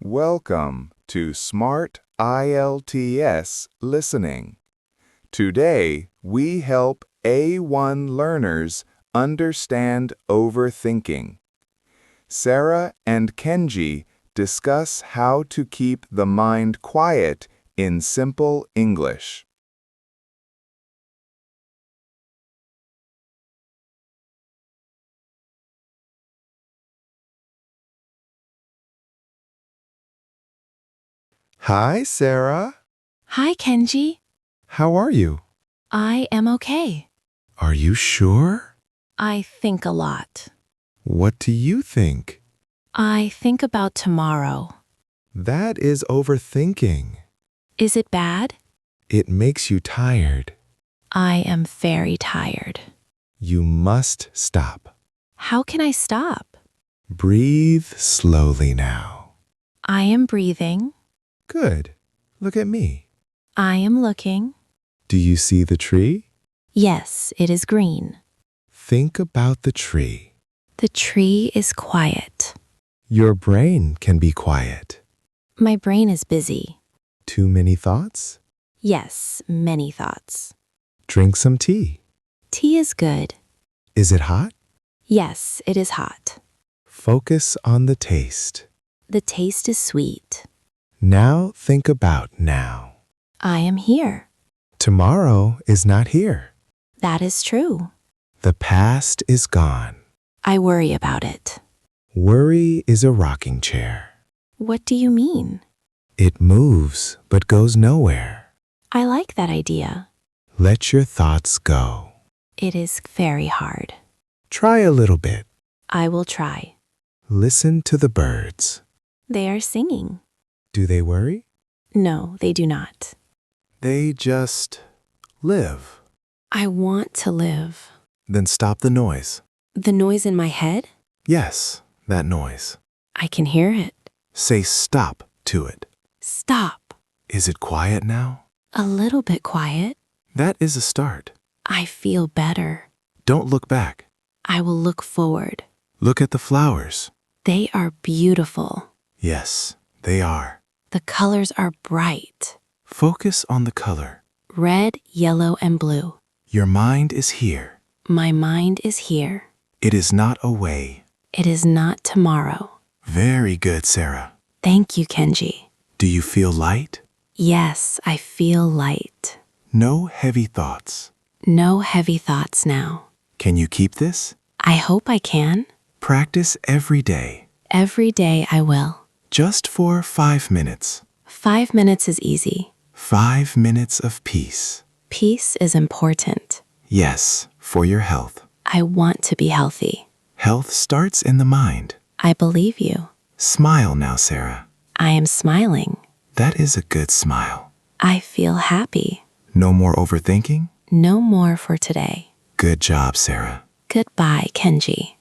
Welcome to Smart IELTS Listening. Today, we help A1 learners understand overthinking. Sarah and Kenji discuss how to keep the mind quiet in simple English. Hi, Sarah. Hi, Kenji. How are you? I am okay. Are you sure? I think a lot. What do you think? I think about tomorrow. That is overthinking. Is it bad? It makes you tired. I am very tired. You must stop. How can I stop? Breathe slowly now. I am breathing. Good. Look at me. I am looking. Do you see the tree? Yes, it is green. Think about the tree. The tree is quiet. Your brain can be quiet. My brain is busy. Too many thoughts? Yes, many thoughts. Drink some tea. Tea is good. Is it hot? Yes, it is hot. Focus on the taste. The taste is sweet. Now think about now. I am here. Tomorrow is not here. That is true. The past is gone. I worry about it. Worry is a rocking chair. What do you mean? It moves but goes nowhere. I like that idea. Let your thoughts go. It is very hard. Try a little bit. I will try. Listen to the birds. They are singing. Do they worry? No, they do not. They just live. I want to live. Then stop the noise. The noise in my head? Yes, that noise. I can hear it. Say stop to it. Stop. Is it quiet now? A little bit quiet. That is a start. I feel better. Don't look back. I will look forward. Look at the flowers. They are beautiful. Yes, they are. The colors are bright. Focus on the color. Red, yellow, and blue. Your mind is here. My mind is here. It is not away. It is not tomorrow. Very good, Sarah. Thank you, Kenji. Do you feel light? Yes, I feel light. No heavy thoughts. No heavy thoughts now. Can you keep this? I hope I can. Practice every day. Every day I will. Just for 5 minutes. 5 minutes is easy. 5 minutes of peace. Peace is important. Yes, for your health. I want to be healthy. Health starts in the mind. I believe you. Smile now, Sarah. I am smiling. That is a good smile. I feel happy. No more overthinking? No more for today. Good job, Sarah. Goodbye, Kenji.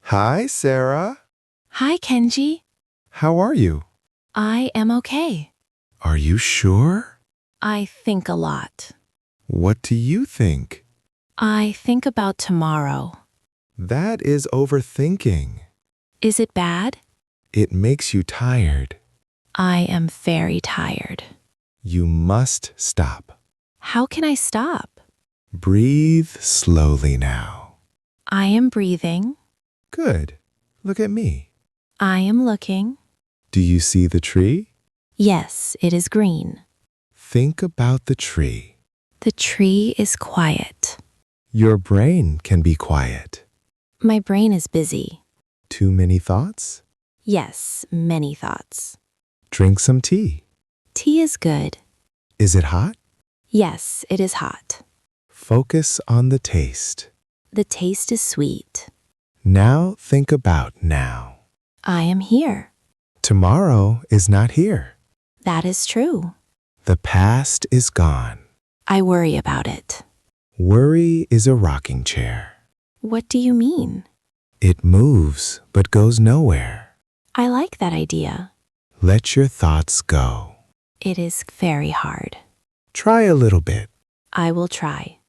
Hi, Sarah. Hi, Kenji. How are you? I am okay. Are you sure? I think a lot. What do you think? I think about tomorrow. That is overthinking. Is it bad? It makes you tired. I am very tired. You must stop. How can I stop? Breathe slowly now. I am breathing. Good. Look at me. I am looking. Do you see the tree? Yes, it is green. Think about the tree. The tree is quiet. Your brain can be quiet. My brain is busy. Too many thoughts? Yes, many thoughts. Drink some tea. Tea is good. Is it hot? Yes, it is hot. Focus on the taste. The taste is sweet. Now think about now. I am here. Tomorrow is not here. That is true. The past is gone. I worry about it. Worry is a rocking chair. What do you mean? It moves but goes nowhere. I like that idea. Let your thoughts go. It is very hard. Try a little bit. I will try.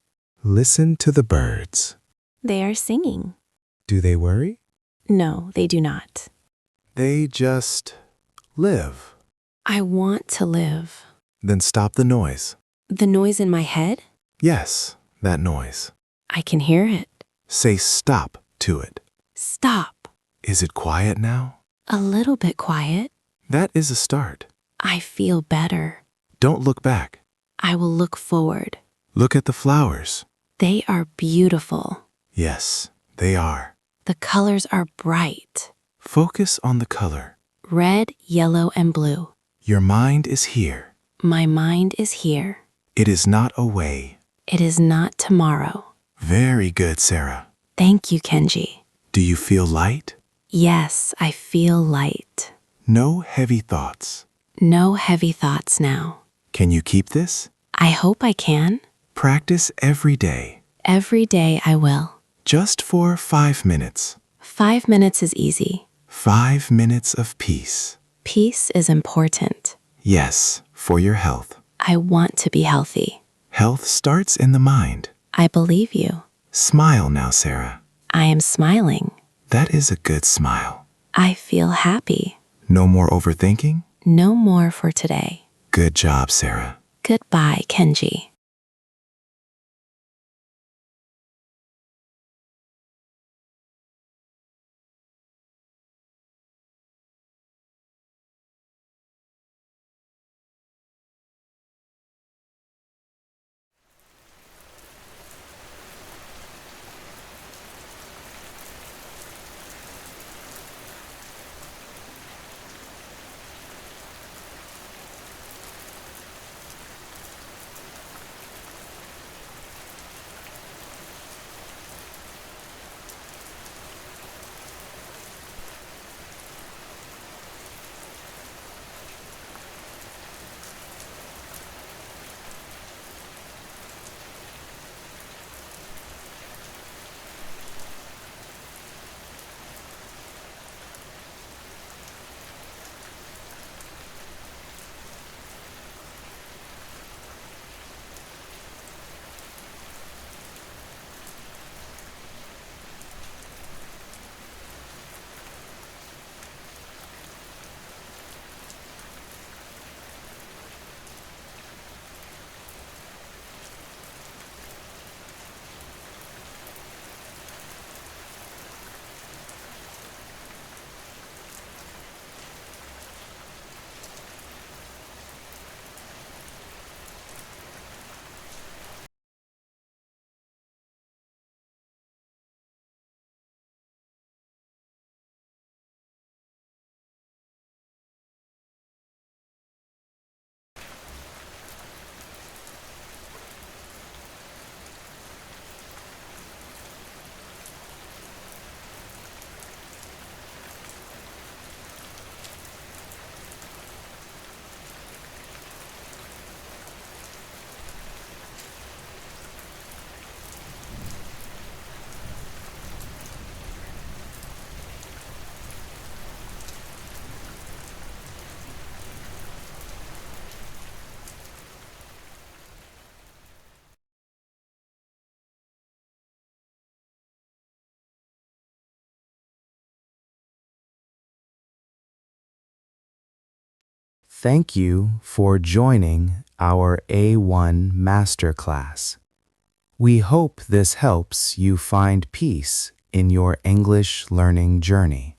Listen to the birds. They are singing. Do they worry? No, they do not. They just live. I want to live. Then stop the noise. The noise in my head? Yes, that noise. I can hear it. Say stop to it. Stop. Is it quiet now? A little bit quiet. That is a start. I feel better. Don't look back. I will look forward. Look at the flowers. They are beautiful. Yes, they are. The colors are bright. Focus on the color. Red, yellow, and blue. Your mind is here. My mind is here. It is not away. It is not tomorrow. Very good, Sarah. Thank you, Kenji. Do you feel light? Yes, I feel light. No heavy thoughts. No heavy thoughts now. Can you keep this? I hope I can. Practice every day. Every day I will. Just for 5 minutes. 5 minutes is easy. 5 minutes of peace. Peace is important. Yes, for your health. I want to be healthy. Health starts in the mind. I believe you. Smile now, Sarah. I am smiling. That is a good smile. I feel happy. No more overthinking? No more for today. Good job, Sarah. Goodbye, Kenji. Thank you for joining our A1 Masterclass. We hope this helps you find peace in your English learning journey.